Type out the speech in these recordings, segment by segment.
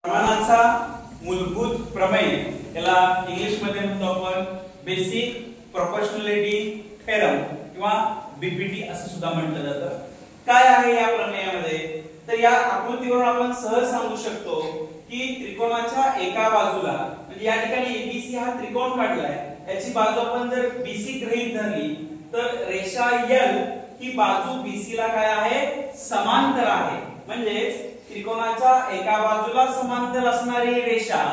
प्रमाणाचा मूलभूत प्रमेय याला इंग्लिश मध्ये म्हणतो आपण बेसिक प्रोपोर्शनॅलिटी थेरम किंवा बीपीटी असं सुद्धा म्हटलं जातं. काय आहे या प्रमेयामध्ये तर या आकृतीवरून आपण सहज सांगू शकतो की त्रिकोणाच्या एका बाजूला म्हणजे या ठिकाणी एबीसी हा त्रिकोण काढलाय, याची बाजू आपण जर बीसी गृहीत धरली तर रेषा एल ही बाजू बीसी ला काय आहे समांतर आहे. म्हणजे त्रिकोणाच्या एका बाजूला समांतर असणारी रेषा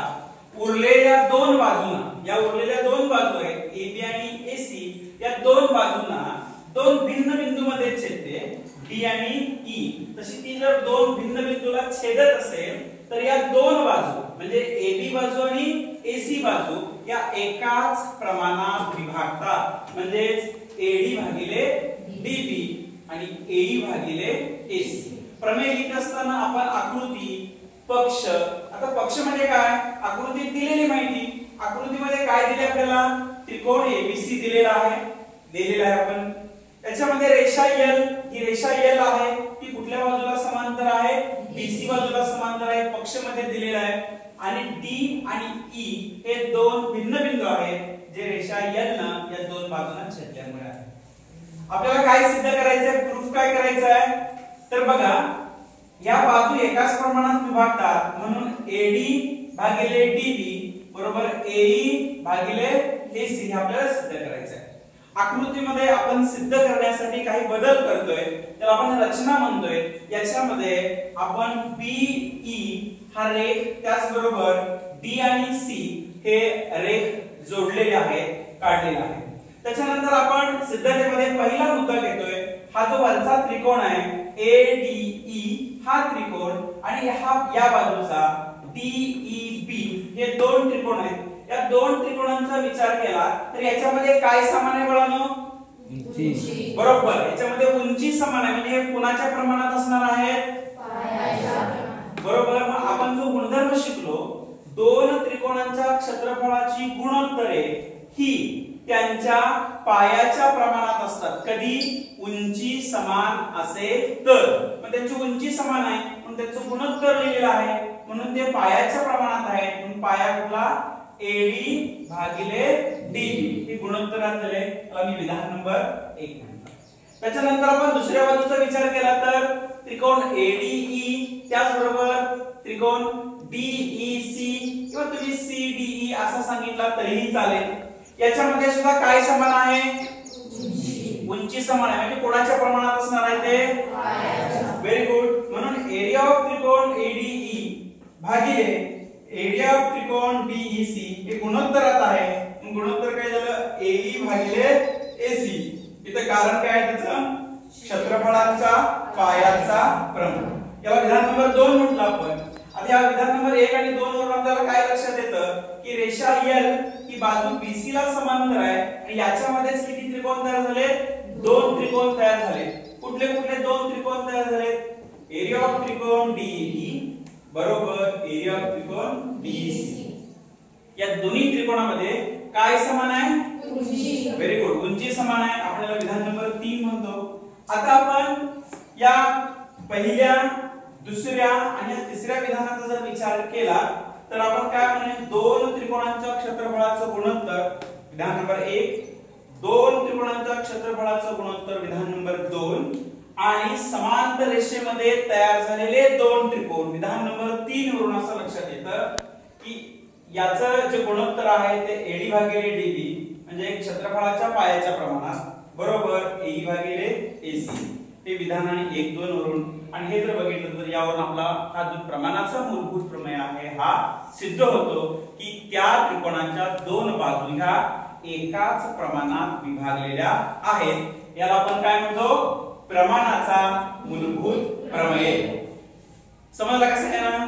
उरलेल्या दोन बाजूंना, या उरलेल्या दोन बाजू आहेत एबी आणि एसी, या दोन बाजूंना दोन भिन्न बिंदूमध्ये छेदते डी आणि ई. तशी ती जर दोन भिन्न बिंदूला छेदत असेल तर या दोन बाजू म्हणजे एबी बाजू आणि एसी बाजू या एकाच प्रमाणात विभागतात. म्हणजे एडी भागिले डीबी आणि एई भागिले एसी. प्रमेय लिहित असताना आपण आकृती, पक्ष, आता पक्ष म्हणजे काय आकृतीत दिलेली माहिती, आकृतीमध्ये काय दिले आपल्याला त्रिकोण एबीसी दिलेला आहे आपण. त्याच्यामध्ये रेषा एल, ही रेषा एल आहे ती कुठल्या बाजूला समांतर आहे बीसी बाजूला समांतर आहे, पक्ष मध्ये दिलेला आहे. आणि डी आणि ई हे दोन भिन्न बिंदू आहेत जे रेषा एल ना या दोन बाजूंना छेदल्यामुळे आहे. आपल्याला काय सिद्ध करायचंय, प्रूफ काय करायचं आहे तर बघा या बाजू एकाच प्रमाणात विभागतात म्हणून एडी भागिले डीबी बरोबर एई भागिले एसी हे आपल्याला सिद्ध करायचं आहे. आकृतीमध्ये आपण सिद्ध करण्यासाठी काही बदल करतोय त्याला आपण रचना म्हणतोय. याच्यामध्ये आपण बीई हा रेख त्याचबरोबर डी आणि सी हे रेख जोडलेले आहेत, काढलेले आहेत. त्याच्यानंतर आपण सिद्धतेमध्ये पहिला मुद्दा घेतोय, हा जो वरचा त्रिकोण आहे एडीई हा त्रिकोण आणि हा या बाजूचा डीईबी हे दोन त्रिकोण आहेत. या दोन त्रिकोणांचा विचार केला तर याच्यामध्ये काय समान आहे मुलांनो उंची. बरोबर, याच्यामध्ये उंची समान आहे म्हणजे हे कोणाच्या प्रमाणात असणार आहे पायाच्या प्रमाणात. बरोबर, मग आपण जो गुणधर्म शिकलो दोन त्रिकोणांच्या क्षेत्रफळाची गुणोत्तरे ही त्यांच्या पायाच्या प्रमाणात असतात. कधी उंची समान असेल तर, मग त्यांची उंची समान आहे म्हणून त्याचं गुणोत्तर लिहिलेलं आहे म्हणून ते पायाच्या प्रमाणात आहे. म्हणून पाया कुठला एडी भागिले डीबी हे गुणोत्तरात दिले, त्याला मी विधान नंबर 1 म्हणतो. त्याच्यानंतर आपण दुसऱ्या बाजूचा विचार केला तर त्रिकोण एडीई त्याचबरोबर त्रिकोण डीईसी किंवा तुम्ही सीडीई असं सांगितलं तरीही चालेल. याच्यामध्ये सुद्धा काय समान आहे उंची समान आहे म्हणजे कोणाच्या प्रमाणात असणार आहे ते पायाच्या. Very good. म्हणून एरिया ऑफ त्रिकोण एडीई भागिले एरिया ऑफ त्रिकोण डीईसी हे गुणोत्तरात आहे. गुणोत्तर काय झालं एई भागिले एसी. इथे कारण काय आहे त्याचं क्षेत्रफळाचा पायाचा प्रमाण. याला विधान नंबर 2 म्हटलं आपण. आता या विधान नंबर 1 आणि 2 वरून आपल्याला काय लक्षात येतं की रेषा एल ही बाजू बीसी ला समांतर आहे आणि याच्यामध्येच किती त्रिकोण तयार झाले दोन त्रिकोण तयार झाले. कुठले कुठले दोन त्रिकोण तयार झाले एरिया ऑफ त्रिकोण डीई बरोबर एरिया ऑफ त्रिकोण डीसी. या दोन्ही त्रिकोणामध्ये काय समान आहे उंची. व्हेरी गुड, उंची समान आहे. आपल्याला विधान नंबर 3 म्हणतो. आता आपण या पहिल्या दुसऱ्या आणि तिसऱ्या विधानाचा जर विचार केला तर आपण काय म्हणू दोन त्रिकोणांच्या क्षेत्रफळाचं गुणोत्तर विधान नंबर 1, दोन त्रिकोणांच्या क्षेत्रफळाचं गुणोत्तर विधान नंबर 2 आणि समांतर रेषेमध्ये तयार झालेले दोन त्रिकोण विधान नंबर 3 वरून असं लक्षात येतं की याचं जे गुणोत्तर आहे ते एडी भागिले डीबी म्हणजे क्षेत्रफळाच्या पायाच्या प्रमाणात बरोबर एई भागिले एसी हे विधान आणि 1, 2 वरून. आणि हे जर बघितलं तर यावरून आपला हा जो प्रमाणाचा मूलभूत प्रमेय आहे हा सिद्ध होतो की त्या त्रिकोणाच्या दोन बाजू ह्या एकाच प्रमाणात विभागलेल्या आहेत. याला आपण काय म्हणतो प्रमाणाचा मूलभूत प्रमेय. समजला कसं आहे ना.